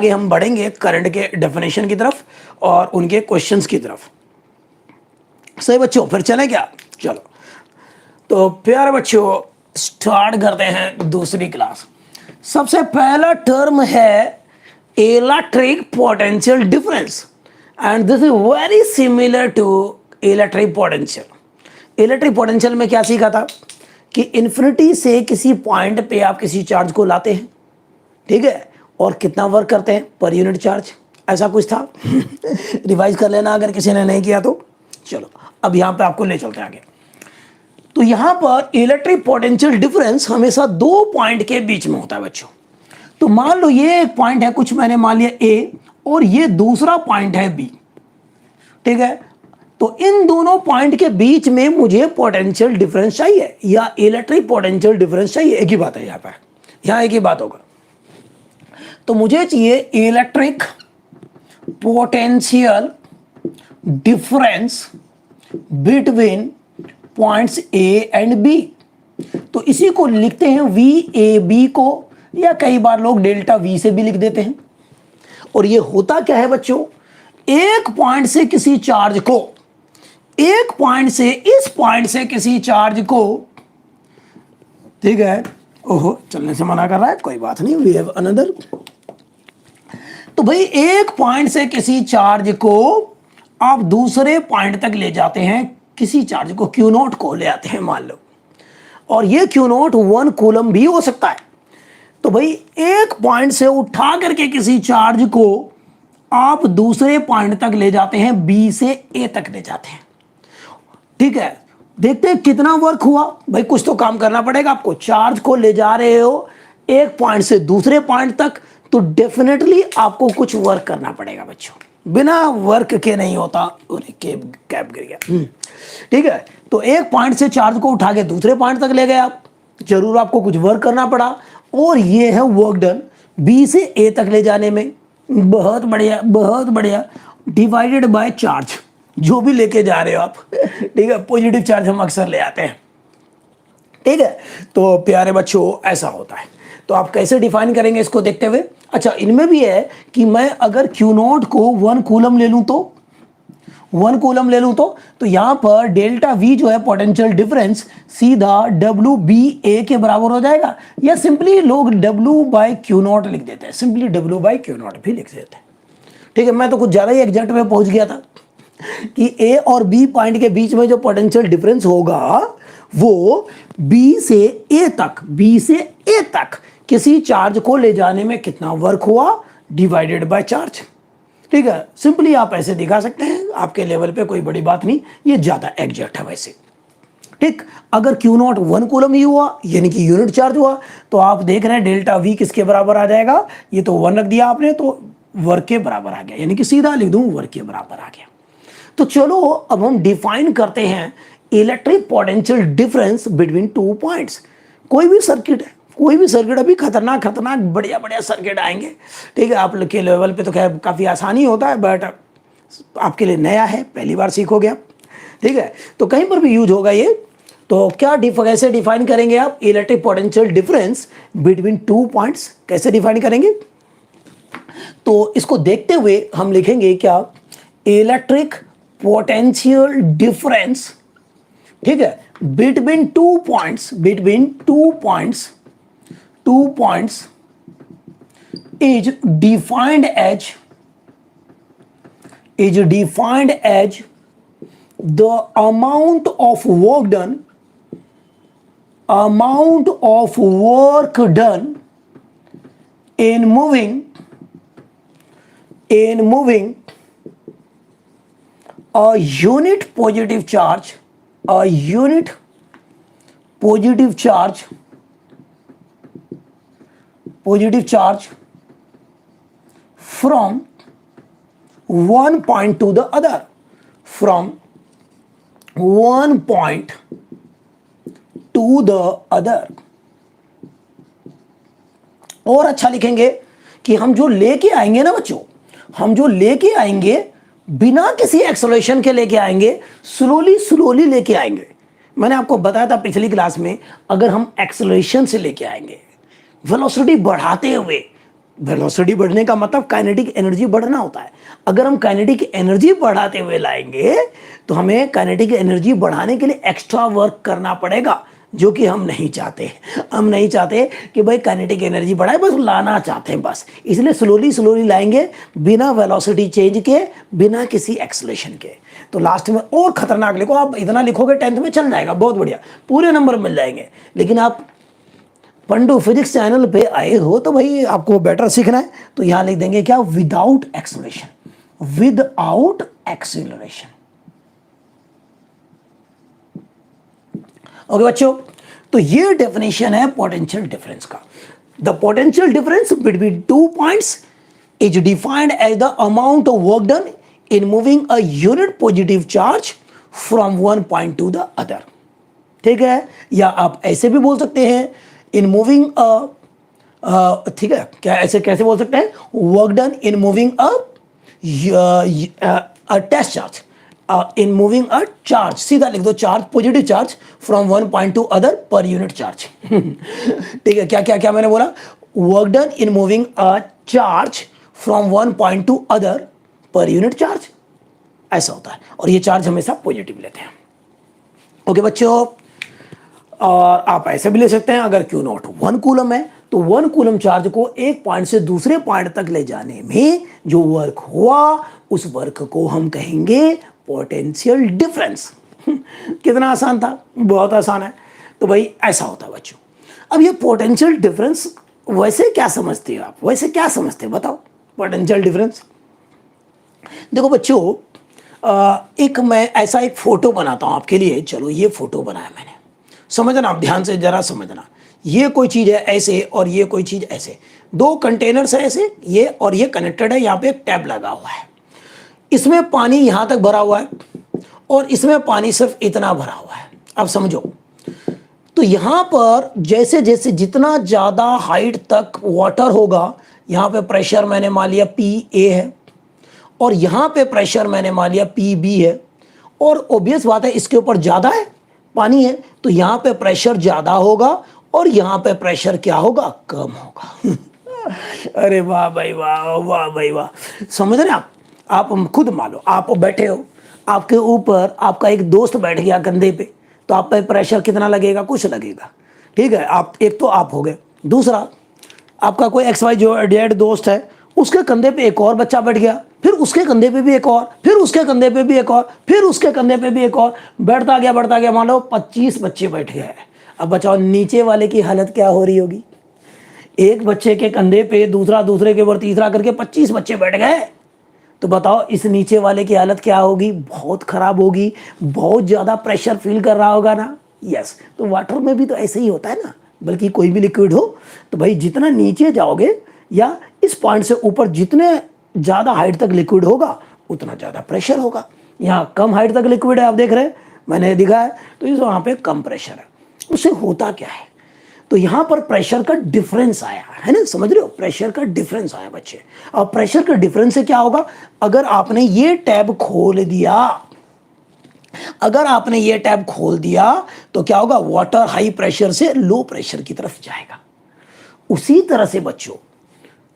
आगे हम बढ़ेंगे करंट के डेफिनेशन की तरफ और उनके क्वेश्चंस की तरफ। सही बच्चों, फिर चले क्या? चलो तो प्यारे बच्चों स्टार्ट करते हैं दूसरी क्लास। सबसे पहला टर्म है electric potential difference and this is very similar to electric potential. Electric potential में क्या सीखा था कि इन्फिनिटी से किसी पॉइंट पे आप किसी चार्ज को लाते हैं, ठीक है, और कितना वर्क करते हैं पर यूनिट चार्ज, ऐसा कुछ था। रिवाइज कर लेना अगर किसी ने नहीं किया तो। चलो अब यहां पे आपको ले चलते हैं आगे। तो यहां पर इलेक्ट्रिक पोटेंशियल डिफरेंस हमेशा दो पॉइंट के बीच में होता है बच्चों। तो मान लो ये एक पॉइंट है, कुछ मैंने मान लिया ए, और ये दूसरा पॉइंट है बी, ठीक है। तो इन दोनों पॉइंट के बीच में मुझे पोटेंशियल डिफरेंस चाहिए या इलेक्ट्रिक पोटेंशियल डिफरेंस चाहिए, एक ही बात है यहां पर, यहां एक ही बात होगा। तो मुझे चाहिए electric potential difference between points A and B. तो इसी को लिखते हैं वी ए बी को, या कई बार लोग डेल्टा वी से भी लिख देते हैं। और ये होता क्या है बच्चों, एक पॉइंट से किसी चार्ज को, एक पॉइंट से इस पॉइंट से किसी चार्ज को, ठीक है, ओहो चलने से मना कर रहा है, कोई बात नहीं, वी हैव अनदर। तो भाई एक पॉइंट से किसी चार्ज को आप दूसरे पॉइंट तक ले जाते हैं, किसी चार्ज को क्यू नॉट को ले आते हैं मान लो, और ये क्यू नॉट 1 कूलम भी हो सकता है। तो भाई एक पॉइंट से उठा करके किसी चार्ज को आप दूसरे पॉइंट तक ले जाते हैं, बी से ए तक ले जाते हैं, ठीक है। देखते हैं कितना वर्क हुआ। भाई कुछ तो काम करना पड़ेगा आपको, चार्ज को ले जा रहे हो एक पॉइंट से दूसरे पॉइंट तक, तो डेफिनेटली आपको कुछ वर्क करना पड़ेगा बच्चों, बिना वर्क के नहीं होता। कैप गिर गया, ठीक है। तो एक पॉइंट से चार्ज को उठा के दूसरे पॉइंट तक ले गए आप, जरूर आपको कुछ वर्क करना पड़ा, और ये है वर्क डन बी से ए तक ले जाने में। बहुत बढ़िया, बहुत बढ़िया। डिवाइडेड बाय चार्ज, जो भी लेके जा रहे हो आप, ठीक है, पॉजिटिव चार्ज हम अक्सर ले आते हैं, ठीक है। तो प्यारे बच्चों ऐसा होता है। तो आप कैसे डिफाइन करेंगे इसको देखते हुए? अच्छा, इनमें भी है कि मैं अगर क्यू नॉट को 1 कूलम ले लूं तो 1 कूलम ले लूं तो यहां पर डेल्टा वी जो है पोटेंशियल डिफरेंस सीधा डब्ल्यू बी ए के बराबर हो जाएगा, या सिंपली लोग डब्ल्यू बाई क्यू नॉट लिख देते हैं, simply W by Q not भी लिख देते हैं, ठीक है। मैं तो कुछ ज्यादा ही एग्जैक्ट में पहुंच गया था कि ए और बी पॉइंट के बीच में जो पोटेंशियल डिफरेंस होगा वो बी से ए तक, बी से ए तक किसी चार्ज को ले जाने में कितना वर्क हुआ डिवाइडेड बाय चार्ज, ठीक है। सिंपली आप ऐसे दिखा सकते हैं, आपके लेवल पे कोई बड़ी बात नहीं, ये ज्यादा एग्जैक्ट है वैसे, ठीक। अगर क्यू नॉट 1 कूलम ही हुआ यानी कि यूनिट चार्ज हुआ, तो आप देख रहे हैं डेल्टा वी किसके बराबर आ जाएगा, ये तो 1 रख दिया आपने तो वर्क के बराबर आ गया, यानी कि सीधा लिख दूं वर्क के बराबर आ गया। तो चलो अब हम डिफाइन करते हैं electric potential difference between 2 points. कोई भी सर्किट है, कोई भी सर्किट, अभी खतरनाक खतरनाक बढ़िया बढ़िया सर्किट आएंगे, ठीक है। आप के लेवल पे तो खैर काफ़ी आसानी होता है, बट आपके लिए नया है, पहली बार सीखोगे आप, ठीक है। तो कहीं पर भी यूज होगा ये। तो क्या कैसे डिफाइन करेंगे आप electric potential difference between 2 points, कैसे डिफाइन करेंगे? तो इसको देखते हुए हम लिखेंगे क्या, इलेक्ट्रिक पोटेंशियल डिफरेंस, ठीक है, between 2 points, between 2 points is defined as the amount of work done in moving a unit positive charge, positive charge from one point to the other, from one point to the other। और अच्छा लिखेंगे कि हम जो लेके आएंगे ना बच्चों, हम जो लेके आएंगे बिना किसी एक्सेलरेशन के लेके आएंगे, स्लोली लेके आएंगे। मैंने आपको बताया था पिछली क्लास में, अगर हम एक्सेलरेशन से लेके आएंगे, वेलोसिटी बढ़ाते हुए, वेलोसिटी बढ़ने का मतलब काइनेटिक एनर्जी बढ़ना होता है। अगर हम काइनेटिक एनर्जी बढ़ाते हुए लाएंगे तो हमें काइनेटिक एनर्जी बढ़ाने के लिए एक्स्ट्रा वर्क करना पड़ेगा, जो कि हम नहीं चाहते। हम नहीं चाहते कि भाई काइनेटिक एनर्जी बढ़ाए, बस लाना चाहते हैं बस। इसलिए स्लोली स्लोली लाएंगे, बिना वेलोसिटी चेंज के, बिना किसी एक्सेलरेशन के। तो लास्ट में और खतरनाक लिखो, आप इतना लिखोगे 10th में चल जाएगा, बहुत बढ़िया, पूरे नंबर मिल जाएंगे। लेकिन आप पंडू फिजिक्स चैनल पे आए हो तो भाई आपको बेटर सीखना है, तो यहां लिख देंगे क्या, without acceleration, without acceleration. Okay बच्चों, तो ये डेफिनेशन है पोटेंशियल डिफरेंस का। The potential difference between two points is defined as the amount of work done in moving a unit positive charge from one point to the other. ठीक है, या आप ऐसे भी बोल सकते हैं, इन मूविंग ठीक है, क्या ऐसे कैसे बोल सकते हैं, work done in moving a test charge, in moving a charge, सीधा लिख दो charge, positive charge from one point to other per unit charge. ठीक है, क्या क्या क्या मैंने बोला, work done in moving a charge from one point to other per unit charge, ऐसा होता है। और ये चार्ज हमेशा पॉजिटिव लेते हैं। ओके बच्चों, और आप ऐसे भी ले सकते हैं, अगर क्यू नॉट 1 कूलम है तो 1 कूलम चार्ज को एक पॉइंट से दूसरे पॉइंट तक ले जाने में जो वर्क हुआ, उस वर्क को हम कहेंगे पोटेंशियल डिफरेंस। कितना आसान था, बहुत आसान है। तो भाई ऐसा होता है बच्चों। अब ये पोटेंशियल डिफरेंस वैसे क्या समझते हो आप, वैसे क्या समझते हो बताओ पोटेंशियल डिफरेंस। देखो बच्चों, एक मैं ऐसा एक फोटो बनाता हूं आपके लिए। चलो ये फोटो बनाया मैंने, समझना आप ध्यान से, जरा समझना। ये कोई चीज है ऐसे और ये कोई चीज ऐसे, दो कंटेनर्स है ऐसे, ये और ये कनेक्टेड है, यहां पे एक टैब लगा हुआ है, इसमें पानी यहां तक भरा हुआ है और इसमें पानी सिर्फ इतना भरा हुआ है। अब समझो, तो यहां पर जैसे जैसे जितना ज्यादा हाइट तक वाटर होगा, यहां पे प्रेशर मैंने मान लिया PA है और यहां पे प्रेशर मैंने मान लिया PB है, और ऑब्वियस बात है इसके ऊपर ज्यादा है पानी है, तो यहां पे प्रेशर ज्यादा होगा और यहां पे प्रेशर क्या होगा, कम होगा। अरे वाह भाई वाह, वाह भाई वाह, समझ रहे आप खुद मान लो आप बैठे हो, आपके ऊपर आपका एक दोस्त बैठ गया कंधे पे, तो आप पे प्रेशर कितना लगेगा, कुछ लगेगा। ठीक है, आप एक तो आप हो गए, दूसरा आपका कोई XYZ दोस्त है, उसके कंधे पे एक और बच्चा बैठ गया, फिर उसके कंधे पे भी एक और, फिर उसके कंधे पे भी एक और, फिर उसके कंधे पे भी एक और, बढ़ता गया, मान लो 25 बच्चे बैठ गए। अब बताओ नीचे वाले की हालत क्या हो रही होगी। एक बच्चे के कंधे पे दूसरा, दूसरे के ऊपर तीसरा करके 25 बच्चे बैठ गए, तो बताओ इस नीचे वाले की हालत क्या होगी, बहुत खराब होगी, बहुत ज्यादा प्रेशर फील कर रहा होगा ना। यस, तो वाटर में भी तो ऐसे ही होता है ना, बल्कि कोई भी लिक्विड हो तो भाई जितना नीचे जाओगे या इस पॉइंट से ऊपर जितने ज्यादा हाइट तक लिक्विड होगा उतना ज्यादा प्रेशर होगा। यहाँ कम हाइट तक लिक्विड है, आप देख रहे हैं मैंने दिखा है, तो इस वहां पे कम प्रेशर है। उससे होता क्या है, तो यहां पर प्रेशर का डिफरेंस आया है ना, समझ रहे हो, प्रेशर का डिफरेंस आया बच्चे। और प्रेशर का डिफरेंस से क्या होगा, अगर आपने ये टैब खोल दिया, अगर आपने ये टैब खोल दिया तो क्या होगा, वाटर हाई प्रेशर से लो प्रेशर की तरफ जाएगा। उसी तरह से बच्चों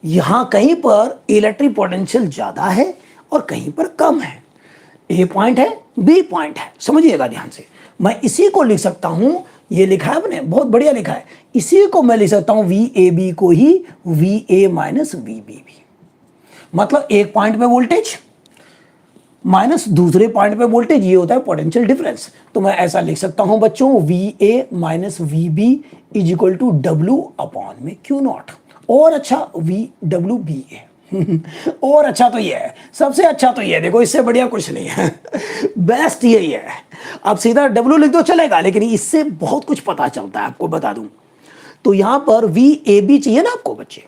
यहां कहीं पर इलेक्ट्रिक पोटेंशियल ज्यादा है और कहीं पर कम है। ए पॉइंट है, बी पॉइंट है, समझिएगा ध्यान से। मैं इसी को लिख सकता हूं, ये लिखा है आपने, बहुत बढ़िया लिखा है, इसी को मैं लिख सकता हूं VAB को ही VA माइनस VBB। मतलब एक पॉइंट पे वोल्टेज माइनस दूसरे पॉइंट पे वोल्टेज, ये होता है पोटेंशियल डिफरेंस। तो मैं ऐसा लिख सकता हूं बच्चों, VA minus VB is equal to W upon में Q0। और अच्छा VWBA। और अच्छा तो ये है, सबसे अच्छा तो ये, देखो इससे बढ़िया कुछ नहीं है। बेस्ट यही है। आप सीधा W लिख दो चलेगा, लेकिन इससे बहुत कुछ पता चलता है, आपको बता दूं। तो यहां पर VAB चाहिए ना आपको बच्चे,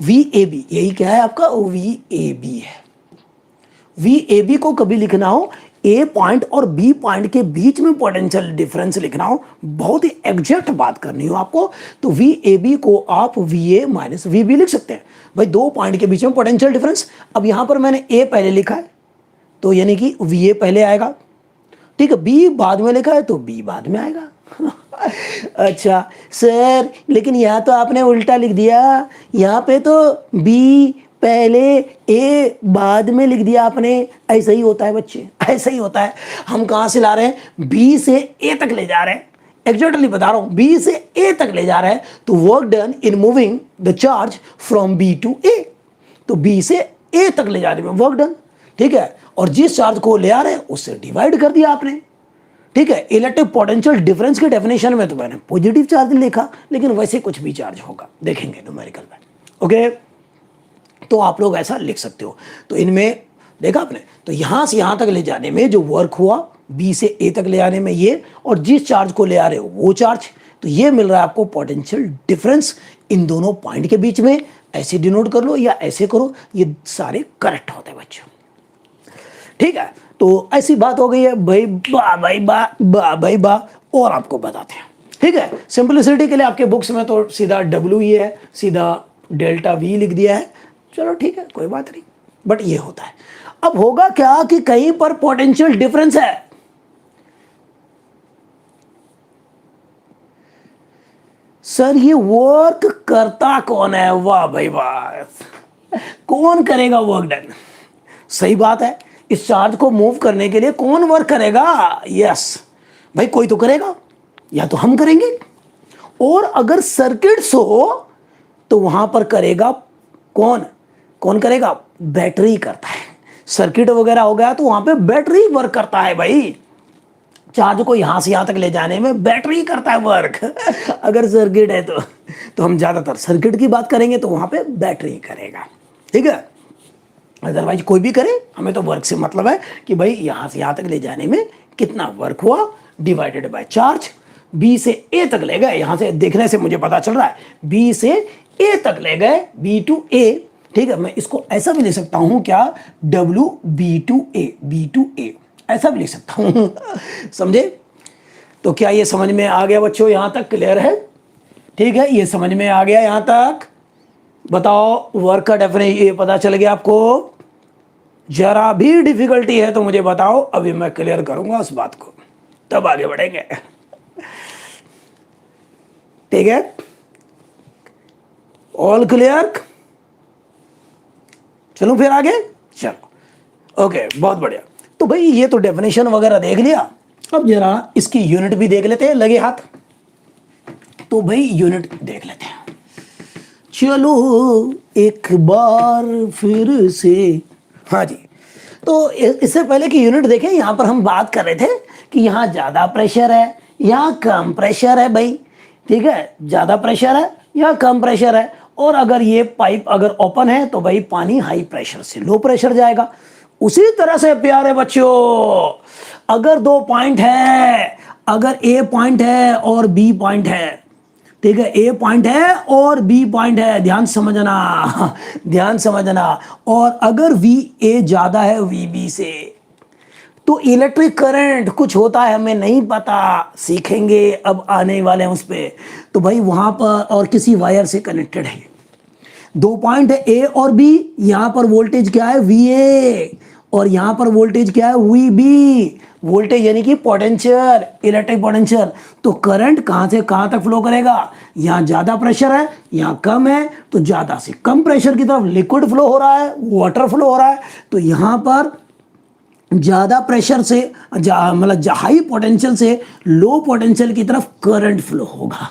VAB यही क्या है आपका, VAB है। VAB को कभी लिखना हो, A पॉइंट और B पॉइंट के बीच में पोटेंशियल डिफरेंस लिखना हो, बहुत ही एग्जैक्ट बात करनी हो आपको, तो VAB को आप VA माइनस VB लिख सकते हैं। भाई दो पॉइंट के बीच में पोटेंशियल डिफरेंस। अब यहां पर मैंने A पहले लिखा है तो यानी कि VA पहले आएगा, ठीक है, B बाद में लिखा है तो B बाद में आएगा। अच्छा सर, लेकिन यहाँ तो आपने उल्टा लिख दिया, यहाँ पे तो बी पहले ए बाद में लिख दिया आपने। ऐसा ही होता है बच्चे, ऐसा ही होता है। हम कहाँ से ला रहे हैं, बी से ए तक ले जा रहे हैं, एग्जैक्टली बता रहा हूं, बी से ए तक ले जा रहे हैं, तो work done in moving the charge from B to A, तो बी से ए तक ले जाने में वर्क डन, ठीक है। और जिस चार्ज को ले आ रहे हैं उससे डिवाइड कर दिया आपने, ठीक है। इलेक्ट्रिक पोटेंशियल डिफरेंस के डेफिनेशन में तो मैंने पॉजिटिव चार्ज लिखा, लेकिन वैसे कुछ भी चार्ज होगा, देखेंगे न्यूमेरिकल में, ओके। तो आप लोग ऐसा लिख सकते हो। तो इनमें देखा आपने, तो यहां से यहां तक ले जाने में जो वर्क हुआ, बी से ए तक ले आने में ये, और जिस चार्ज को ले आ रहे हो वो चार्ज, तो ये मिल रहा है आपको पोटेंशियल डिफरेंस इन दोनों पॉइंट के बीच में। ऐसे डिनोट कर लो या ऐसे करो, ये सारे करेक्ट होते हैं बच्चों, ठीक है। तो ऐसी बात हो गई है भाई, बा। और आपको बताते हैं, ठीक है। सिंपलिसिटी के लिए आपके बुक्स में तो सीधा डब्ल्यू ही है, सीधा डेल्टा वी लिख दिया है, चलो ठीक है, कोई बात नहीं, बट ये होता है। अब होगा क्या कि कहीं पर पोटेंशियल डिफरेंस है, सर ये वर्क करता कौन है, वाह भाई वाह, कौन करेगा वर्क डन, सही बात है। इस चार्ज को मूव करने के लिए कौन वर्क करेगा, यस भाई कोई तो करेगा, या तो हम करेंगे, और अगर सर्किट्स हो तो वहां पर करेगा कौन, कौन करेगा, बैटरी करता है। सर्किट वगैरह हो गया तो वहां पे बैटरी वर्क करता है भाई, चार्ज को यहां से यहां तक ले जाने में बैटरी करता है वर्क। अगर सर्किट है तो हम ज्यादातर सर्किट की बात करेंगे, तो वहां पे बैटरी करेगा, ठीक है। अदरवाइज कोई भी करे, हमें तो वर्क से मतलब है कि भाई यहां से यहां तक ले जाने में कितना वर्क हुआ, डिवाइडेड बाय चार्ज। बी से ए तक ले गए, यहां से देखने से मुझे पता चल रहा है बी से ए तक ले गए, बी टू ए, ठीक है। मैं इसको ऐसा भी लिख सकता हूं क्या, डब्ल्यू बी टू ए, ऐसा भी लिख सकता हूं। समझे। तो क्या ये समझ में आ गया बच्चों, यहां तक क्लियर है, ठीक है। ये समझ में आ गया यहां तक, बताओ वर्क का डेफिनेशन ये पता चल गया आपको, जरा भी डिफिकल्टी है तो मुझे बताओ, अभी मैं क्लियर करूंगा उस बात को, तब आगे बढ़ेंगे, ठीक है। ऑल क्लियर, चलो फिर आगे, चलो ओके, बहुत बढ़िया। तो भाई ये तो डेफिनेशन वगैरह देख लिया, अब जरा इसकी यूनिट भी देख लेते हैं, लगे हाथ। तो भाई यूनिट देख लेते हैं, चलो एक बार फिर से, हाँ जी। तो इससे पहले कि यूनिट देखें, यहां पर हम बात कर रहे थे कि यहां ज्यादा प्रेशर है या कम प्रेशर है भाई, ठीक है। ज्यादा प्रेशर है या कम प्रेशर है, और अगर ये पाइप अगर ओपन है तो भाई पानी हाई प्रेशर से लो प्रेशर जाएगा। उसी तरह से प्यारे बच्चों, अगर दो पॉइंट है, अगर ए पॉइंट है और बी पॉइंट है, ठीक है, ए पॉइंट है और बी पॉइंट है, ध्यान समझना, ध्यान समझना। और अगर वी ए ज्यादा है वी बी से, तो इलेक्ट्रिक करंट कुछ होता है, हमें नहीं पता, सीखेंगे अब आने वाले हैं उस पे। तो भाई वहां पर और किसी वायर से कनेक्टेड है, दो पॉइंट है ए और बी, यहां पर वोल्टेज क्या है वी ए, और यहां पर वोल्टेज क्या है वी बी, वोल्टेज यानी कि पोटेंशियल, इलेक्ट्रिक पोटेंशियल। तो करंट कहां से कहां तक फ्लो करेगा, यहां ज्यादा प्रेशर है यहां कम है, तो ज्यादा से कम प्रेशर की तरफ लिक्विड फ्लो हो रहा है, वाटर फ्लो हो रहा है, तो यहां पर ज्यादा प्रेशर से मतलब हाई पोटेंशियल से लो पोटेंशियल की तरफ करंट फ्लो होगा।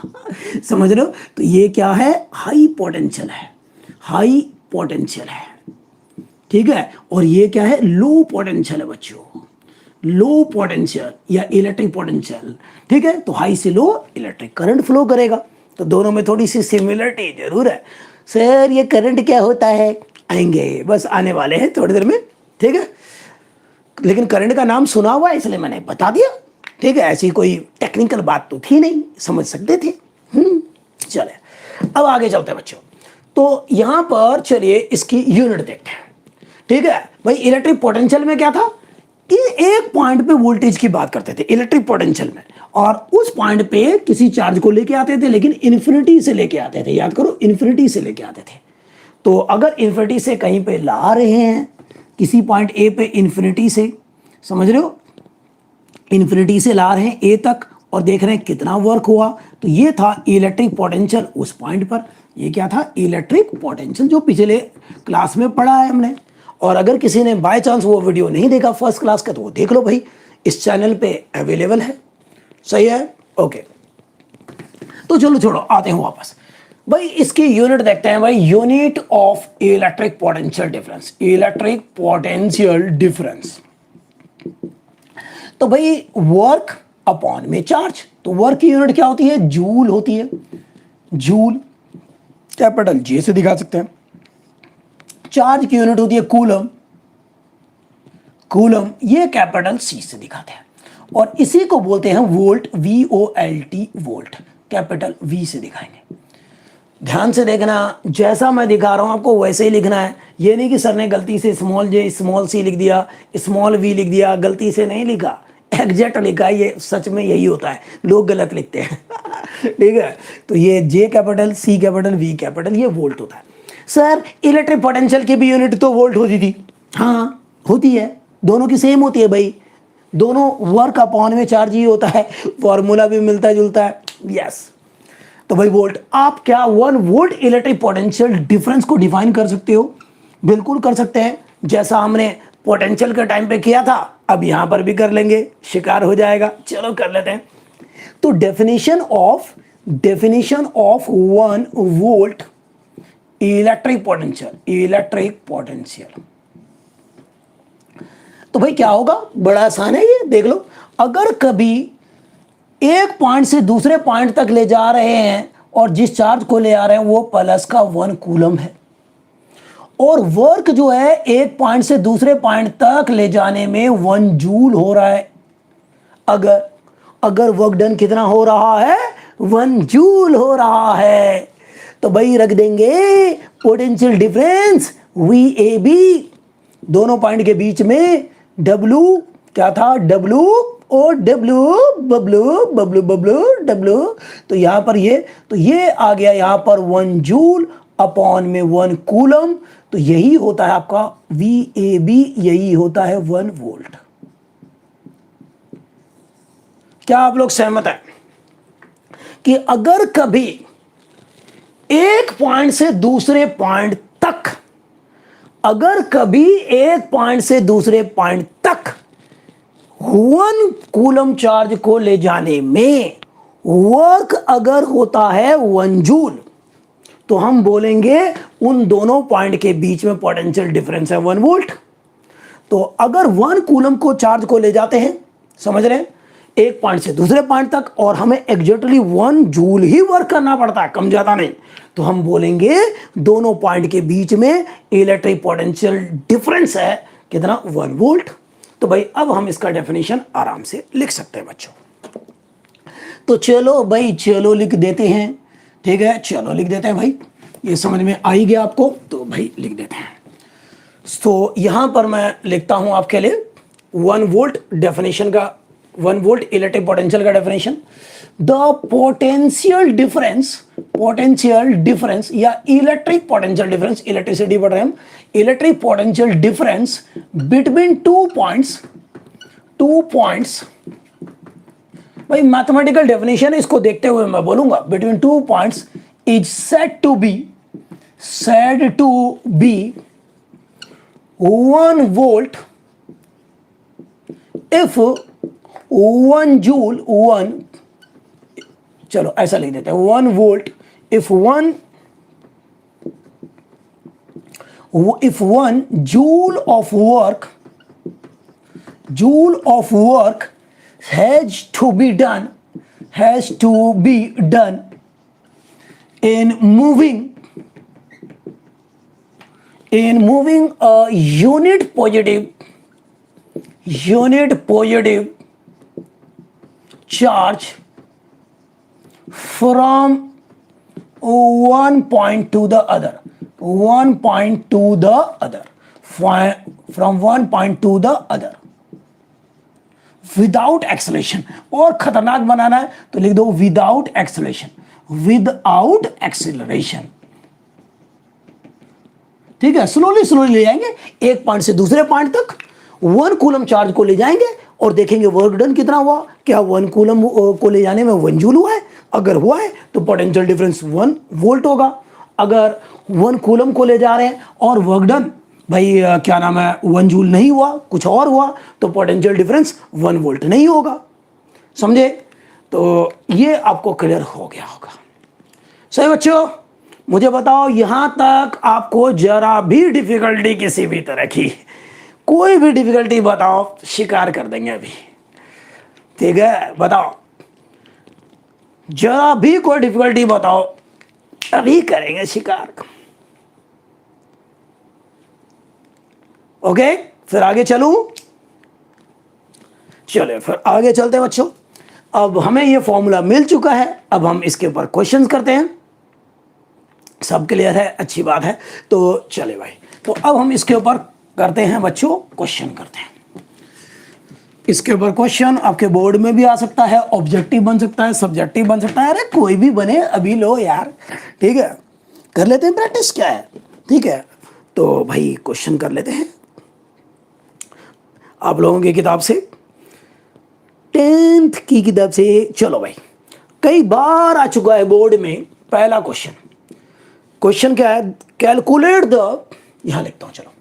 समझ रहे हो। तो ये क्या है, हाई पोटेंशियल है, हाई पोटेंशियल है, ठीक है। और ये क्या है, लो पोटेंशियल है बच्चों, लो पोटेंशियल या इलेक्ट्रिक पोटेंशियल, ठीक है। तो हाई से लो इलेक्ट्रिक करंट फ्लो करेगा। तो दोनों में थोड़ी सी सिमिलरिटी जरूर है। सर ये करंट क्या होता है, आएंगे, बस आने वाले हैं थोड़ी देर में, ठीक है। लेकिन करंट का नाम सुना हुआ है इसलिए मैंने बता दिया, ठीक है। ऐसी कोई टेक्निकल बात तो थी नहीं, समझ सकते थे। चले अब आगे चलते हैं बच्चों। तो यहां पर चलिए इसकी यूनिट देखते हैं, ठीक है। भाई इलेक्ट्रिक पोटेंशियल में क्या था कि एक पॉइंट पे वोल्टेज की बात करते थे इलेक्ट्रिक पोटेंशियल में, और उस पॉइंट पे किसी चार्ज को लेके आते थे, लेकिन इन्फिनिटी से लेके आते थे, याद करो इन्फिनिटी से लेके आते थे। तो अगर इन्फिनिटी से कहीं पे ला रहे हैं, किसी पॉइंट ए पे इन्फिनिटी से, समझ रहे हो, इन्फिनिटी से ला रहे हैं ए तक, और देख रहे हैं कितना वर्क हुआ। तो ये था इलेक्ट्रिक पोटेंशियल उस पॉइंट पर। ये क्या था? इलेक्ट्रिक पोटेंशियल, जो पिछले क्लास में पढ़ा है हमने। और अगर किसी ने बाय चांस वो वीडियो नहीं देखा फर्स्ट क्लास का, तो वो देख लो भाई, इस चैनल पे अवेलेबल है। सही है, ओके। तो चलो छोड़ो, आते हैं वापस भाई। इसकी यूनिट देखते हैं भाई। Unit of electric potential difference, electric potential difference. तो भाई वर्क अपॉन में चार्ज। तो वर्क की यूनिट क्या होती है? जूल होती है। जूल कैपिटल जे से दिखा सकते हैं। चार्ज की यूनिट होती है कूलम। कूलम ये कैपिटल सी से दिखाते हैं। और इसी को बोलते हैं volt, VOLT, volt, capital V से दिखाएंगे। ध्यान से देखना, जैसा मैं दिखा रहा हूं आपको वैसे ही लिखना है। ये नहीं कि सर ने गलती से स्मॉल जे स्मॉल सी लिख दिया, स्मॉल v लिख दिया, गलती से नहीं लिखा, एग्जैक्ट लिखा। ये सच में यही होता है, लोग गलत लिखते हैं। ठीक है, तो ये J capital, C capital, V capital, ये वोल्ट होता है। सर इलेक्ट्रिक पोटेंशियल की भी यूनिट तो वोल्ट होती थी। हाँ होती है, दोनों की सेम होती है भाई, दोनों वर्क अपॉन में चार्ज ही होता है, फॉर्मूला भी मिलता जुलता है। यस, तो भाई वोल्ट, आप क्या 1 वोल्ट इलेक्ट्रिक पोटेंशियल डिफरेंस को डिफाइन कर सकते हो? बिल्कुल कर सकते हैं, जैसा हमने पोटेंशियल के टाइम पे किया था, अब यहां पर भी कर लेंगे, शिकार हो जाएगा। चलो कर लेते हैं। तो definition of 1 volt electric potential. तो भाई क्या होगा? बड़ा आसान है ये, देख लो। अगर कभी एक पॉइंट से दूसरे पॉइंट तक ले जा रहे हैं और जिस चार्ज को ले आ रहे हैं वो प्लस का 1 कूलम है, और वर्क जो है एक पॉइंट से दूसरे पॉइंट तक ले जाने में 1 जूल हो रहा है। अगर वर्क डन कितना हो रहा है? 1 जूल हो रहा है। तो भाई रख देंगे पोटेंशियल डिफरेंस VAB, दोनों पॉइंट के बीच में W क्या था? W और W। तो यहां पर ये आ गया यहां पर 1 जूल अपॉन में 1 कूलम। तो यही होता है आपका VAB, यही होता है 1 वोल्ट। क्या आप लोग सहमत हैं कि अगर कभी एक पॉइंट से दूसरे पॉइंट तक, अगर कभी एक पॉइंट से दूसरे पॉइंट तक 1 कूलम चार्ज को ले जाने में वर्क अगर होता है 1 जूल, तो हम बोलेंगे उन दोनों पॉइंट के बीच में पोटेंशियल डिफरेंस है 1 वोल्ट। तो अगर 1 कूलम को चार्ज को ले जाते हैं, समझ रहे हैं, एक पॉइंट से दूसरे पॉइंट तक, और हमें एग्जैक्टली 1 जूल ही वर्क करना पड़ता है, कम ज्यादा नहीं, तो हम बोलेंगे दोनों पॉइंट के बीच में इलेक्ट्रिक पोटेंशियल डिफरेंस है कितना? 1 वोल्ट। तो भाई अब हम इसका डेफिनेशन आराम से लिख सकते हैं बच्चों। तो चलो भाई, चलो लिख देते हैं। ठीक है, चलो लिख देते हैं भाई, ये समझ में आ ही गया आपको, तो भाई लिख देते हैं। तो यहां पर मैं लिखता हूं आपके लिए 1 वोल्ट डेफिनेशन का, 1 वोल्ट इलेक्ट्रिक पोटेंशियल का डेफिनेशन। द पोटेंशियल डिफरेंस या इलेक्ट्रिक पोटेंशियल डिफरेंस, इलेक्ट्रिसिटी पढ़ रहे हैं हम, electric potential difference between 2 points. भाई मैथमेटिकल डेफिनेशन है, इसको देखते हुए मैं बोलूंगा, between 2 points is said to be 1 volt if 1 joule, चलो ऐसा लिख देते हैं, 1 volt if 1 joule of work has to be done in moving a unit positive charge from one point to the other, without acceleration. और खतरनाक बनाना है तो लिख दो विदाउट एक्सेलरेशन। ठीक है, स्लोली ले जाएंगे, एक पॉइंट से दूसरे पॉइंट तक 1 कूलम चार्ज को ले जाएंगे और देखेंगे वर्क डन कितना हुआ, क्या 1 कूलम को ले जाने में 1 जूल हुआ है, अगर हुआ है तो पोटेंशियल डिफरेंस 1 वोल्ट होगा। अगर 1 कूलम को ले जा रहे हैं और वर्क डन भाई क्या नाम है 1 जूल नहीं हुआ, कुछ और हुआ, तो पोटेंशियल डिफरेंस 1 वोल्ट नहीं होगा। समझे? तो ये आपको क्लियर हो गया होगा। सही बच्चों, मुझे बताओ यहां तक आपको जरा भी डिफिकल्टी किसी भी तरह की, कोई भी डिफिकल्टी बताओ, शिकार कर देंगे अभी। ठीक है, बताओ जरा भी कोई डिफिकल्टी बताओ, अभी करेंगे शिकार। ओके, फिर आगे चलूं? चलिए फिर आगे चलते हैं बच्चों। अब हमें यह फॉर्मूला मिल चुका है, अब हम इसके ऊपर क्वेश्चंस करते हैं। सब क्लियर है, अच्छी बात है। तो चले भाई, तो अब हम इसके ऊपर करते हैं बच्चों, क्वेश्चन करते हैं। इसके ऊपर क्वेश्चन आपके बोर्ड में भी आ सकता है, ऑब्जेक्टिव बन सकता है, सब्जेक्टिव बन सकता है, अरे कोई भी बने, अभी लो यार। ठीक है, कर लेते हैं प्रैक्टिस, क्या है। ठीक है, तो भाई क्वेश्चन कर लेते हैं आप लोगों की किताब से, 10th की किताब से। चलो भाई, कई बार आ चुका है बोर्ड में। पहला क्वेश्चन, क्वेश्चन क्या है, कैलकुलेट द, यहां लिखता हूं, चलो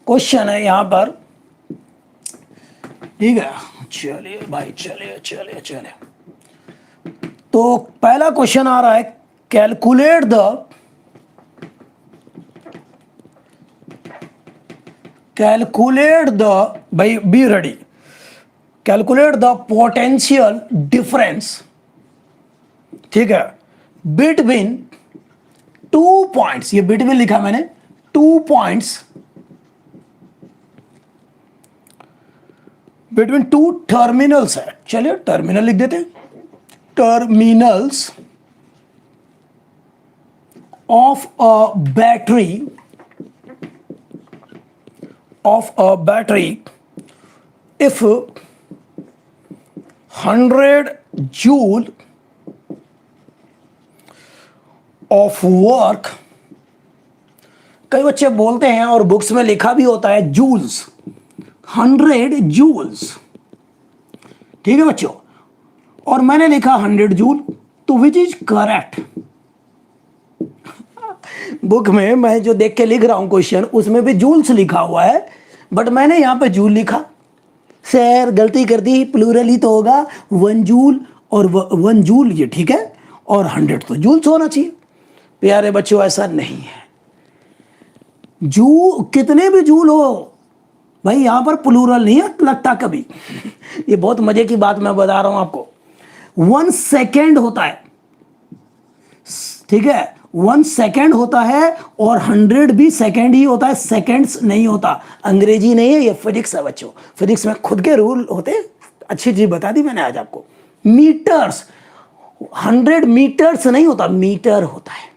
क्वेश्चन है यहां पर। ठीक है, चलिए भाई, चलिए चलिए चलिए। तो पहला क्वेश्चन आ रहा है, कैलकुलेट द, कैलकुलेट द, भाई be ready, calculate the potential difference, ठीक है, बिटवीन 2 पॉइंट्स, ये बिटवीन लिखा मैंने, 2 पॉइंट्स बिटवीन 2 टर्मिनल्स है। चलिए टर्मिनल लिख देते हैं, terminals of a battery, of a battery, if 100 joule of work, कई बच्चे बोलते हैं और बुक्स में लिखा भी होता है जूल्स, 100 जूल्स। ठीक है बच्चों, और मैंने लिखा 100 जूल, तो विच इज करेक्ट? बुक में मैं जो देख के लिख रहा हूं क्वेश्चन, उसमें भी जूल्स लिखा हुआ है, बट मैंने यहां पे जूल लिखा। सर गलती कर दी, प्लूरल ही तो होगा, 1 जूल और 1 जूल, ये ठीक है, और 100 तो जूल्स होना चाहिए। प्यारे बच्चों, ऐसा नहीं है। कितने भी जूल हो भाई, यहां पर प्लूरल नहीं लगता कभी। ये बहुत मजे की बात मैं बता रहा हूं आपको। 1 सेकेंड होता है, ठीक है, 1 सेकेंड होता है, और 100 भी सेकेंड ही होता है, सेकेंड्स नहीं होता। अंग्रेजी नहीं है, ये फिजिक्स है बच्चों। फिजिक्स में खुद के रूल होते हैं, अच्छी चीज बता दी मैंने आज आपको। मीटर्स, 100 मीटर्स नहीं होता, मीटर होता है।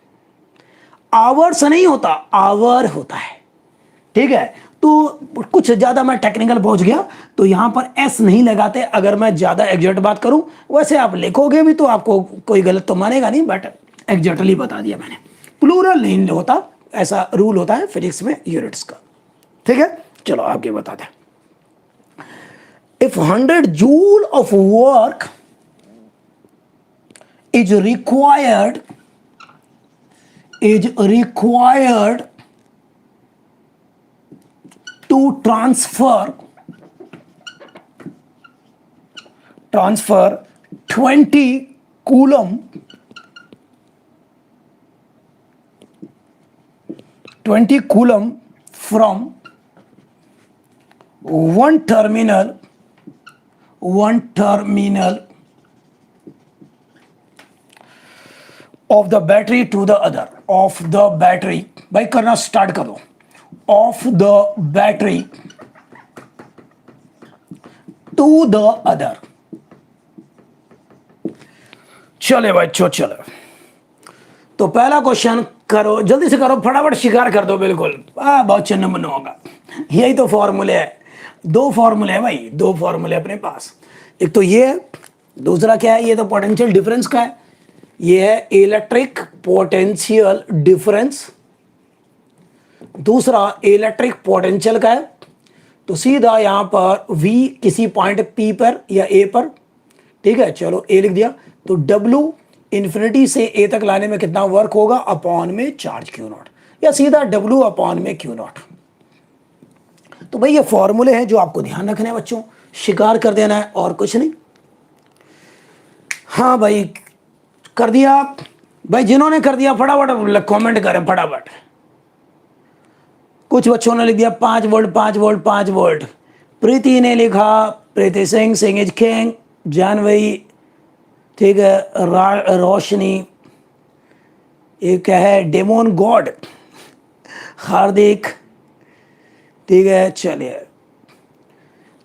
आवर्स नहीं होता, आवर होता है। ठीक है, तो कुछ ज्यादा मैं टेक्निकल पहुंच गया, तो यहां पर एस नहीं लगाते अगर मैं ज्यादा एग्जैक्ट बात करूं। वैसे आप लिखोगे भी तो आपको कोई गलत तो मानेगा नहीं, बट एग्जैक्टली बता दिया मैंने। प्लूरल नहीं होता, ऐसा रूल होता है फिजिक्स में यूनिट्स का। ठीक है, चलो आगे बताते हैं। If 100 joule of work is required, to transfer 20 coulomb, 20 coulomb from one terminal of the battery to the other, of the battery, भाई करना स्टार्ट कर दो, of the battery to the other। चले बच्चों चलो, तो पहला क्वेश्चन करो, जल्दी से करो, फटाफट शिकार कर दो, बिल्कुल बहुत चिन्ह बनो होगा। यही तो फॉर्मूले है, 2 फॉर्मूले है भाई, 2 फॉर्मूले अपने पास। एक तो ये है, दूसरा क्या है, ये तो पोटेंशियल डिफरेंस का है, ये है इलेक्ट्रिक पोटेंशियल डिफरेंस। दूसरा इलेक्ट्रिक पोटेंशियल का है, तो सीधा यहां पर v किसी पॉइंट p पर या a पर, ठीक है, चलो a लिख दिया। तो w इंफिनिटी से a तक लाने में कितना वर्क होगा, अपॉन में चार्ज q नॉट, या सीधा w अपॉन में q नॉट। तो भाई ये फॉर्मूले हैं जो आपको ध्यान रखने हैं बच्चों, शिकार कर देना है और कुछ नहीं। हाँ भाई कर दिया भाई, जिन्होंने कर दिया फटाफट कमेंट करें फटाफट। कुछ बच्चों ने लिख दिया 5 वोल्ट 5 वोल्ट 5 वोल्ट। प्रीति ने लिखा, प्रीति सिंह, सिंह इज किंग, जानवी, ठीक है, रोशनी, ये क्या है, डेमोन गॉड, हार्दिक, ठीक है, चलिए।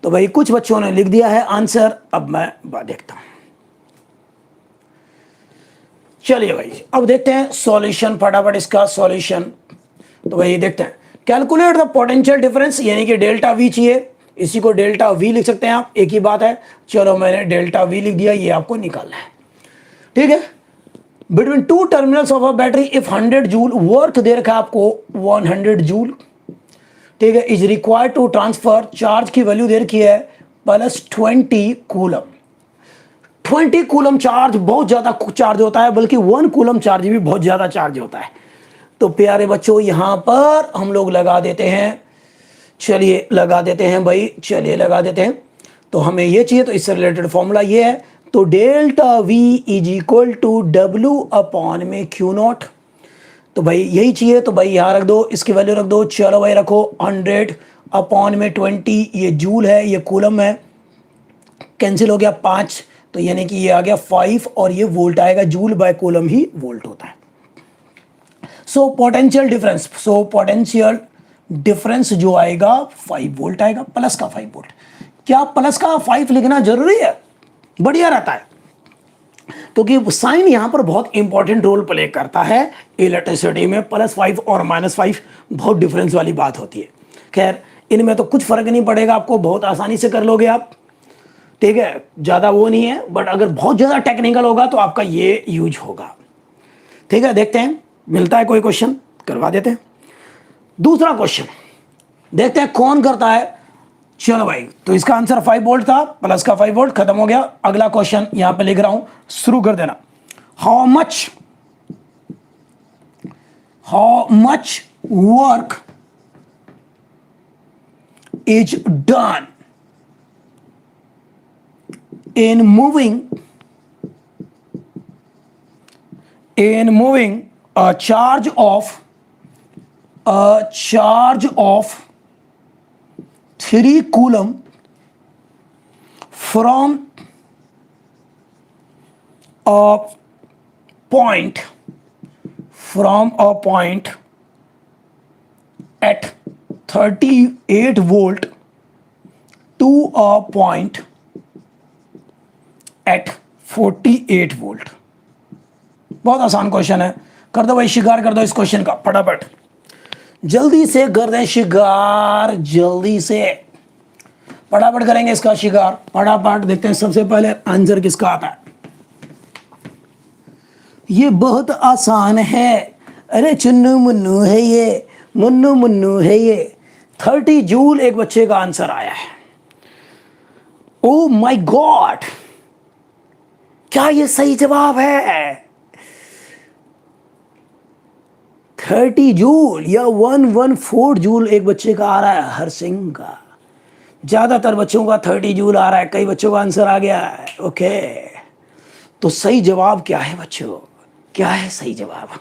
तो भाई कुछ बच्चों ने लिख दिया है आंसर, अब मैं देखता हूं। चलिए भाई अब देखते हैं सॉल्यूशन, फटाफट इसका सॉल्यूशन। तो भाई देखते हैं, कैलकुलेट द पोटेंशियल डिफरेंस, यानी कि डेल्टा वी चाहिए, इसी को डेल्टा वी लिख सकते हैं आप, एक ही बात है। चलो मैंने डेल्टा वी लिख दिया, ये आपको निकालना है, ठीक है। Between two terminals of a battery if 100 joule work दे रखा है आपको 100 जूल, ठीक है, is required to transfer, charge की वैल्यू दे रखी है +20 कूलम। 20 कूलम चार्ज बहुत ज्यादा चार्ज होता है, बल्कि 1 कूलम चार्ज भी बहुत ज्यादा चार्ज होता है। तो प्यारे बच्चों यहां पर हम लोग लगा देते हैं, चलिए लगा देते हैं भाई, चलिए लगा देते हैं। तो हमें ये चाहिए, तो इससे रिलेटेड फॉर्मूला ये है, तो delta V is equal to W upon में क्यू नॉट। तो भाई यही चाहिए, तो भाई यहां रख दो, इसकी वैल्यू रख दो, चलो भाई रखो 100 अपॉन में 20, ये जूल है, ये कूलम है, कैंसिल हो गया 5, तो यानी कि ये आ गया 5 और ये वोल्ट आएगा, जूल बाय कूलम ही वोल्ट होता है। So potential difference, so potential difference जो आएगा 5 वोल्ट आएगा, प्लस का 5 वोल्ट। क्या प्लस का 5 लिखना जरूरी है? बढ़िया रहता है, क्योंकि साइन यहां पर बहुत इंपॉर्टेंट रोल प्ले करता है इलेक्ट्रिसिटी में। +5 और -5 बहुत डिफरेंस वाली बात होती है। खैर इनमें तो कुछ फर्क नहीं पड़ेगा, आपको बहुत आसानी से कर लोगे आप, ठीक है, ज्यादा वो नहीं है। बट अगर बहुत ज्यादा टेक्निकल होगा तो आपका ये यूज होगा, ठीक है। देखते हैं मिलता है कोई क्वेश्चन, करवा देते हैं। दूसरा क्वेश्चन देखते हैं कौन करता है। चलो भाई, तो इसका आंसर 5 वोल्ट था, प्लस का 5 वोल्ट, खत्म हो गया। अगला क्वेश्चन यहां पे लिख रहा हूं, शुरू कर देना। How much work is done in moving a charge of 3 coulomb from a point at 38 volt to a point at 48 volt. बहुत आसान क्वेश्चन है, कर दो भाई शिकार, कर दो इस क्वेश्चन का फटाफट, जल्दी से कर दें शिकार, जल्दी से फटाफट करेंगे इसका शिकार, फटाफट। देखते हैं सबसे पहले आंसर किसका आता है। ये बहुत आसान है, अरे चुन्नू मुन्नू है ये, मुन्नू मुन्नू है ये। 30 जूल एक बच्चे का आंसर आया है। ओ माय गॉड, क्या ये सही जवाब है? 30 जूल या 114 जूल एक बच्चे का आ रहा है, हर सिंह का। ज्यादातर बच्चों का 30 जूल आ रहा है, कई बच्चों का आंसर आ गया है। ओके, तो सही जवाब क्या है बच्चों, क्या है सही जवाब?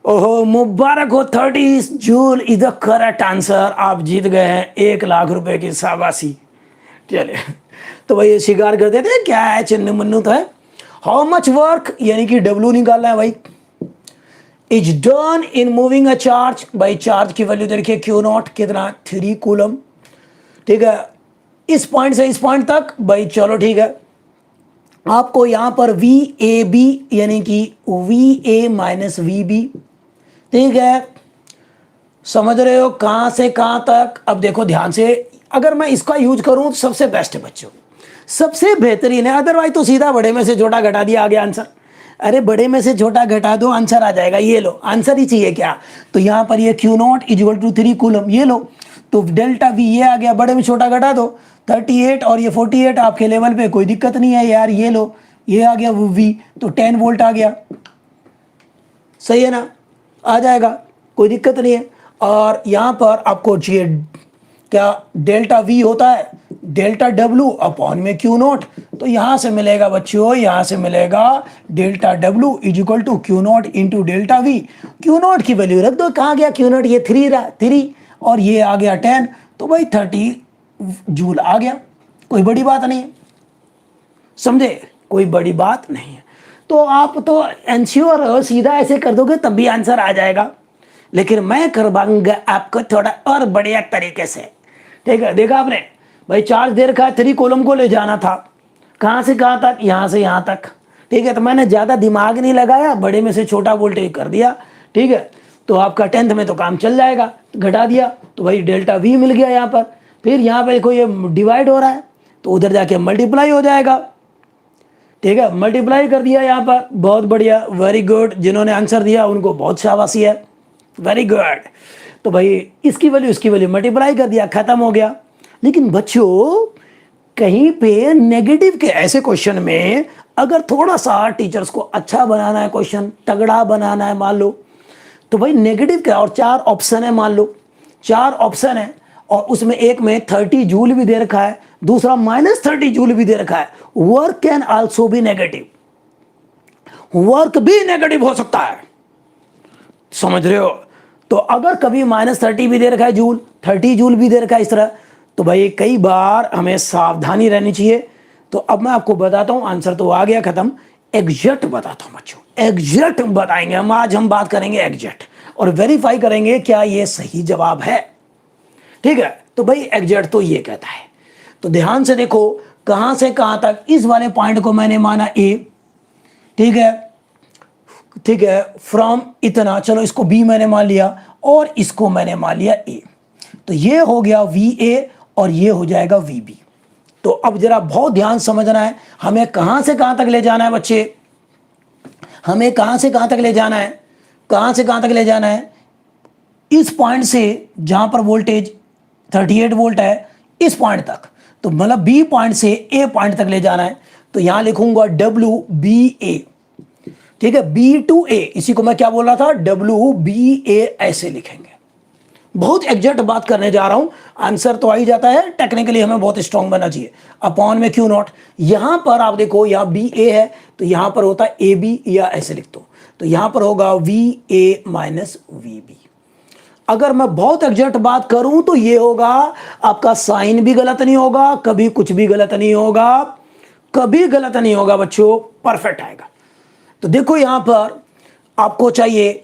ओहो मुबारक हो, 30 joule is the correct answer. आप जीत गए हैं 1 लाख रुपए की शाबाशी। चलिए तो भाई ये शिकार कर देते हैं, क्या है चिन्नू मुन्नू तो है। हाउ मच वर्क, यानी कि डब्ल्यू निकालना है भाई, is done in moving a charge. भाई चार्ज की वैल्यू देखिए क्यू नॉट कितना, 3 कूलम, ठीक है, इस पॉइंट से इस पॉइंट तक। भाई चलो ठीक है, आपको यहां पर वी ए बी यानी कि V A minus V B, ठीक है, समझ रहे हो कहां से कहां तक। अब देखो ध्यान से, अगर मैं इसका यूज करूं तो सबसे बेस्ट है बच्चों, सबसे बेहतरीन है। अदरवाइज तो सीधा बड़े में से छोटा घटा दिया, आ गया आंसर। अरे बड़े में से छोटा घटा दो, आंसर आ जाएगा। ये लो, आंसर ही चाहिए क्या? तो यहाँ पर ये Q naught equal to 3 coulomb, ये लो। तो डेल्टा वी ये आ गया, बड़े में छोटा घटा दो, 38 और ये 48 आपके लेवल पे, कोई दिक्कत नहीं है यार। ये लो, ये आ गया वी, तो 10 वोल्ट आ गया, सही है ना, आ जाएगा, कोई दिक्कत नहीं है। और यहाँ पर आपको चाहिए क्या, डेल्टा वी होता है डेल्टा डब्लू अपॉन में क्यू नॉट। तो यहां से मिलेगा बच्चों, यहां से मिलेगा delta W is equal to Q naught into delta V. Q naught की वैल्यू रख दो, कहाँ गया क्यू नॉट, ये 3 रहा, 3 और ये आ गया 10, तो भाई 30 जूल आ गया, कोई बड़ी बात नहीं है, समझे, कोई बड़ी बात नहीं है। तो आप तो एंश्योर सीधा ऐसे कर दोगे तब भी आंसर आ जाएगा, लेकिन मैं करवाऊंगा आपको थोड़ा और बढ़िया तरीके से, ठीक है। देखा आपने भाई, चार्ज दे रखा है, 3 कॉलम को ले जाना था, कहाँ से कहाँ तक, यहाँ से यहाँ तक, ठीक है। तो मैंने ज़्यादा दिमाग नहीं लगाया, बड़े में से छोटा वोल्टेज कर दिया, ठीक है। तो आपका 10th में तो काम चल जाएगा, घटा दिया तो भाई डेल्टा वी मिल गया यहाँ पर। फिर यहाँ पर देखो ये डिवाइड हो रहा है, तो उधर जाके मल्टीप्लाई हो जाएगा, ठीक है। मल्टीप्लाई कर दिया यहाँ पर, बहुत बढ़िया, वेरी गुड। जिन्होंने आंसर दिया उनको बहुत शाबाशी है, वेरी गुड। तो भाई इसकी वैल्यू मल्टीप्लाई कर दिया, खत्म हो गया। लेकिन बच्चों कहीं पे नेगेटिव के ऐसे क्वेश्चन में अगर थोड़ा सा टीचर्स को अच्छा बनाना है, क्वेश्चन तगड़ा बनाना है मान लो, तो भाई नेगेटिव क्या, और 4 ऑप्शन है मान लो, 4 ऑप्शन है, और उसमें एक में 30 जूल भी दे रखा है, दूसरा -30 जूल भी दे रखा है। Work can also be negative, work भी नेगेटिव हो सकता है, समझ रहे हो। तो अगर कभी -30 भी दे रखा है जूल, 30 जूल भी दे रखा है इस तरह, तो भाई कई बार हमें सावधानी रहनी चाहिए। तो अब मैं आपको बताता हूं, आंसर तो आ गया खत्म, एग्जैक्ट बताता हूं बच्चों, एग्जैक्ट बताएंगे हम आज, हम बात करेंगे एग्जैक्ट और वेरीफाई करेंगे क्या ये सही जवाब है, ठीक है। तो भाई एग्जैक्ट तो ये कहता है, तो ध्यान से देखो कहां से कहां तक, इस वाले पॉइंट को मैंने माना ए, ठीक है, ठीक है, फ्रॉम इतना, चलो इसको बी मैंने मान लिया और इसको मैंने मान लिया ए, तो ये हो गया वी ए और ये हो जाएगा वी बी। तो अब जरा बहुत ध्यान समझना है, हमें कहां से कहां तक ले जाना है बच्चे, हमें कहां से कहां तक ले जाना है, कहां से कहां तक ले जाना है, इस पॉइंट से जहां पर वोल्टेज 38 वोल्ट है इस पॉइंट तक, तो मतलब बी पॉइंट से ए पॉइंट तक ले जाना है। तो यहां लिखूंगा डब्ल्यू बी ए, ठीक है, बी टू ए, इसी को मैं क्या बोल रहा था, डब्ल्यू बी ए ऐसे लिखेंगे। बहुत एग्जैक्ट बात करने जा रहा हूं, आंसर तो आ ही जाता है, टेक्निकली हमें बहुत स्ट्रांग बनना चाहिए। अपॉन में क्यू नॉट, यहां पर आप देखो यहां बी ए है, तो यहां पर होता है ए बी, या ऐसे लिख दो, तो यहां पर होगा V A minus V B. अगर मैं बहुत एग्जैक्ट बात करूं तो ये होगा, आपका साइन भी गलत नहीं होगा, कभी कुछ भी गलत नहीं होगा, कभी गलत नहीं होगा बच्चों, परफेक्ट आएगा। तो देखो यहां पर आपको चाहिए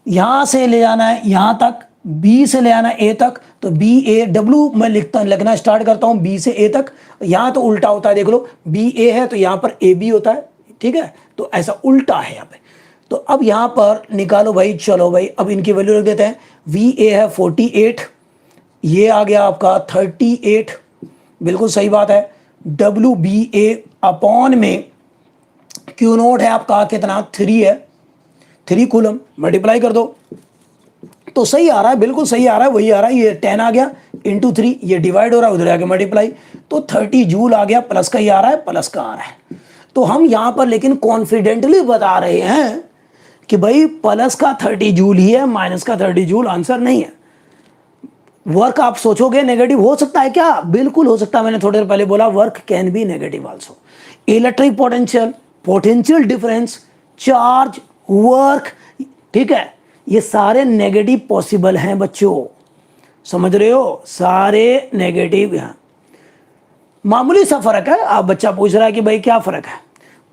यहां से ले जाना है यहां तक, बी से ले आना ए तक, तो बी ए डब्ल्यू मैं लिखना स्टार्ट करता हूं बी से ए तक। यहां तो उल्टा होता है, देख लो बी ए है तो यहां पर ए बी होता है, ठीक है, तो ऐसा उल्टा है यहां पे। तो अब यहां पर निकालो भाई, चलो भाई अब इनकी वैल्यू रख देते हैं। वी ए है 48, ये आ गया आपका 38, बिल्कुल सही बात है। डब्ल्यू बी ए अपॉन में क्यू नोट है आपका कितना, 3 है, 3 कूलम, मल्टीप्लाई कर दो तो सही आ रहा है, बिल्कुल सही आ रहा है, वही आ रहा है, ये 10 आ गया इंटू 3, ये डिवाइड हो रहा है, उधर आके मल्टीप्लाई, तो 30 जूल आ गया, प्लस का ही आ रहा है, प्लस का आ रहा है। तो हम यहां पर लेकिन कॉन्फिडेंटली बता रहे हैं कि भाई प्लस का 30 जूल ही है, माइनस का 30 जूल आंसर नहीं है। वर्क आप सोचोगे नेगेटिव हो सकता है क्या, बिल्कुल हो सकता है, मैंने थोड़ी देर पहले बोला work can be negative also. Electric potential, potential difference, charge, work, ठीक है, ये सारे नेगेटिव पॉसिबल हैं बच्चों, समझ रहे हो, सारे नेगेटिव हैं। मामूली सा फर्क है, आप बच्चा पूछ रहा है कि भाई क्या फर्क है,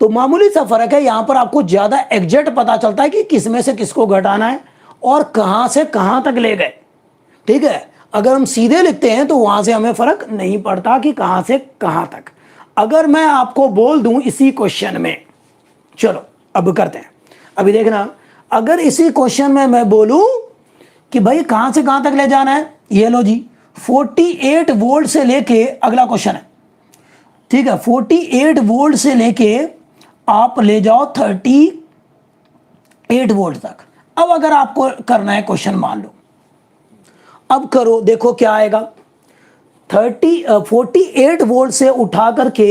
तो मामूली सा फर्क है, यहां पर आपको ज्यादा एग्जैक्ट पता चलता है कि किस में से किसको घटाना है और कहां से कहां तक ले गए, ठीक है। अगर हम सीधे लिखते हैं तो वहां से हमें फर्क नहीं पड़ता कि कहां से कहां तक। अगर मैं आपको बोल दूं इसी क्वेश्चन में, चलो अब करते हैं, अभी देखना, अगर इसी क्वेश्चन में मैं बोलूं कि भाई कहां से कहां तक ले जाना है, ये लो जी 48 वोल्ट से लेके, अगला क्वेश्चन है, ठीक है, 48 वोल्ट से लेके आप ले जाओ 38 वोल्ट तक। अब अगर आपको करना है क्वेश्चन, मान लो अब करो, देखो क्या आएगा। 48 वोल्ट से उठा करके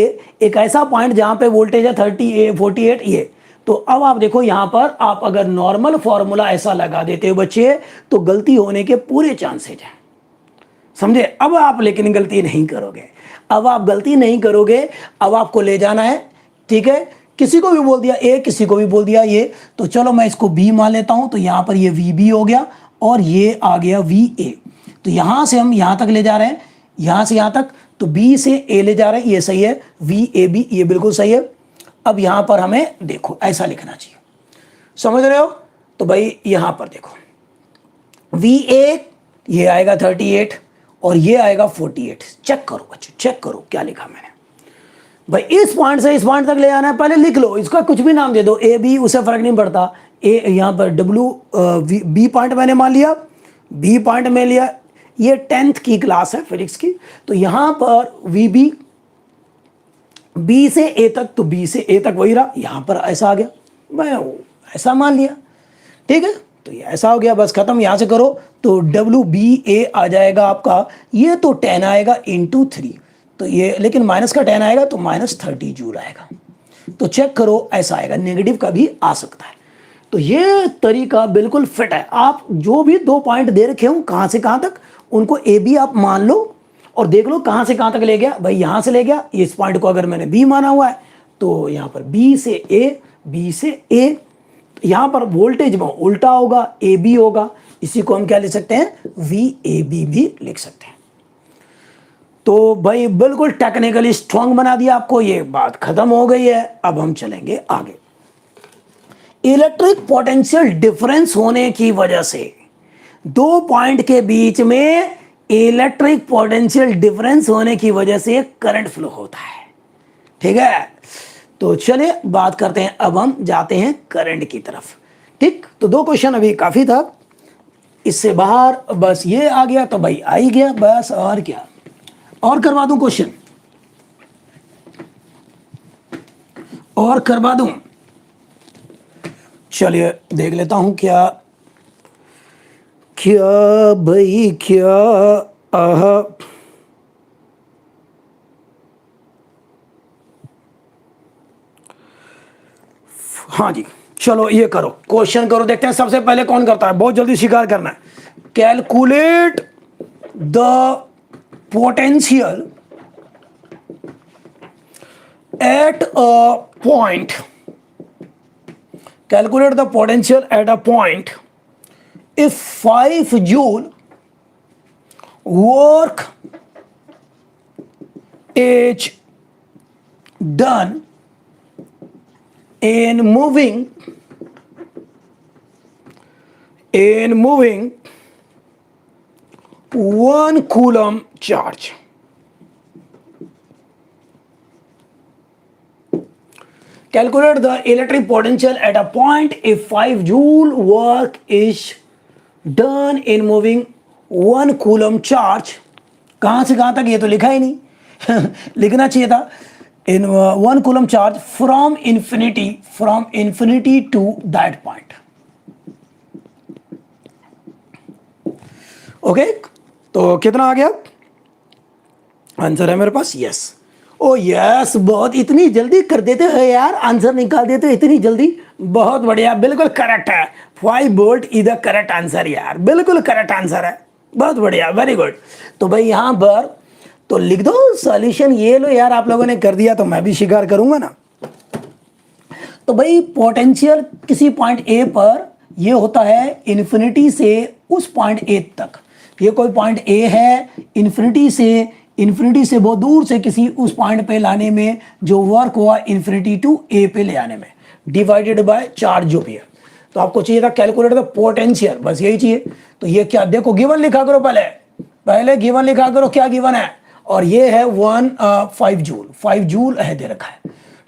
एक ऐसा पॉइंट जहां पे वोल्टेज है 48 ये। तो अब आप देखो यहां पर आप अगर नॉर्मल फॉर्मूला ऐसा लगा देते हो बच्चे, तो गलती होने के पूरे चांसेज हैं, समझे। अब आप लेकिन गलती नहीं करोगे, अब आप गलती नहीं करोगे। अब आपको ले जाना है, ठीक है। किसी को भी बोल दिया ए, किसी को भी बोल दिया ये, तो चलो मैं इसको बी मान लेता हूं। तो यहां पर ये वी बी हो गया और ये आ गया वी ए। तो यहां से हम यहां तक ले जा रहे हैं, यहां से यहां तक, तो बी से ए ले जा रहे हैं, ये सही है, वी ए बी, ये बिल्कुल सही है। अब यहां पर हमें देखो ऐसा लिखना चाहिए, समझ रहे हो। तो भाई यहां पर देखो वी ए ये आएगा 38 और ये आएगा 48। चेक करो बच्चों, चेक करो क्या लिखा मैंने। भाई इस पॉइंट से इस पॉइंट तक ले आना है, पहले लिख लो, इसका कुछ भी नाम दे दो, ए बी, उससे फर्क नहीं पड़ता। ए यहां पर डब्ल्यू बी पॉइंट मैंने मान लिया, बी पॉइंट में लिया। ये 10th की क्लास है फिजिक्स की। तो यहां पर वी बी, बी से ए तक, तो बी से ए तक वही रहा, यहां पर ऐसा आ गया, मैं ऐसा मान लिया, ठीक है। तो ये ऐसा हो गया, बस खत्म। यहां से करो तो डब्ल्यू बी ए आ जाएगा आपका, ये तो 10 आएगा इंटू 3, तो ये लेकिन माइनस का 10 आएगा तो -30 जूल आएगा। तो चेक करो ऐसा आएगा, नेगेटिव का भी आ सकता है। तो ये तरीका बिल्कुल फिट है। आप जो भी 2 पॉइंट दे रखे हो कहां से कहां तक, उनको ए बी आप मान लो और देख लो कहां से कहां तक ले गया। भाई यहां से ले गया, इस पॉइंट को अगर मैंने बी माना हुआ है तो यहां पर बी से ए, बी से ए, यहां पर वोल्टेज में उल्टा होगा, ए बी होगा, इसी को हम क्या लिख सकते हैं, वी ए बी भी लिख सकते हैं। तो भाई बिल्कुल टेक्निकली स्ट्रांग बना दिया आपको, ये बात खत्म हो गई है। अब हम चलेंगे आगे। इलेक्ट्रिक पोटेंशियल डिफरेंस होने की वजह से 2 पॉइंट के बीच में इलेक्ट्रिक पोटेंशियल डिफरेंस होने की वजह से करंट फ्लो होता है, ठीक है। तो चलिए बात करते हैं, अब हम जाते हैं करंट की तरफ, ठीक। तो 2 क्वेश्चन अभी काफी था, इससे बाहर बस ये आ गया तो भाई आ ही गया बस, और क्या। और करवा दूं क्वेश्चन, और करवा दूं, चलिए देख लेता हूं क्या क्या भाई क्या। हाँ जी, चलो ये करो, क्वेश्चन करो, देखते हैं सबसे पहले कौन करता है, बहुत जल्दी स्वीकार करना है। Calculate the potential at a point, calculate the potential at a point if 5 joule work is done in moving 1 coulomb charge. Calculate the electric potential at a point if 5 joule work is done in moving 1 coulomb charge. कहां से कहां तक, ये तो लिखा ही नहीं लिखना चाहिए था। in 1 coulomb charge from infinity to that point. Okay, तो कितना आ गया आंसर है मेरे पास, यस। ओ यस, बहुत इतनी जल्दी कर देते हो यार, आंसर निकाल देते हो इतनी जल्दी, बहुत बढ़िया, बिल्कुल करेक्ट है। 5 volt is the correct answer यार, बिल्कुल करेक्ट आंसर है, बहुत बढ़िया, वेरी गुड। तो भाई यहां पर तो लिख दो सॉल्यूशन, ये लो यार, आप लोगों ने कर दिया तो मैं भी स्वीकार करूंगा ना। तो भाई पोटेंशियल किसी पॉइंट ए पर ये होता है इन्फिनिटी से उस पॉइंट ए तक। ये कोई पॉइंट ए है, इन्फिनिटी से बहुत दूर से किसी उस पॉइंट पे लाने में जो वर्क हुआ इन्फिनिटी टू ए पे ले आने में, डिवाइडेड बाय चार्ज जो भी है। तो आपको चाहिए था कैलकुलेट द पोटेंशियल, बस यही चाहिए। तो ये क्या, देखो गिवन लिखा करो, पहले गिवन लिखा करो, क्या गिवन है, और ये है 5 जूल है दे रखा है,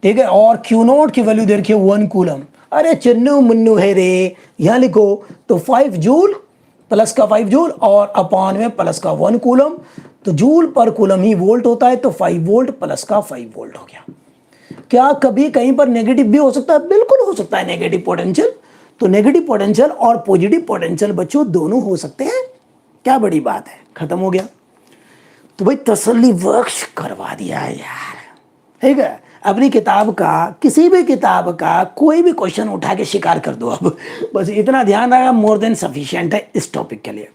ठीक है। और क्यू नोट की वैल्यू दे रखी है 1 कूलम। अरे चिन्नू मुन्नू है रे, यहां लिखो। तो 5 जूल प्लस का 5 जूल और अपॉन में प्लस का 1 कूलम, तो जूल पर कूलम ही वोल्ट होता है, तो 5 वोल्ट प्लस का 5 वोल्ट हो गया। क्या कभी कहीं पर नेगेटिव भी हो सकता है? बिल्कुल हो सकता है नेगेटिव पोटेंशियल। तो नेगेटिव पोटेंशियल और पॉजिटिव पोटेंशियल बच्चों दोनों हो सकते हैं। क्या बड़ी बात है, खत्म हो गया। तो भाई तसल्ली बख्श करवा दिया है यार, ठीक है। अपनी किताब का, किसी भी किताब का कोई भी क्वेश्चन उठा के शिकार कर दो अब, बस इतना ध्यान रखा, मोर देन सफिशिएंट है इस टॉपिक के लिए।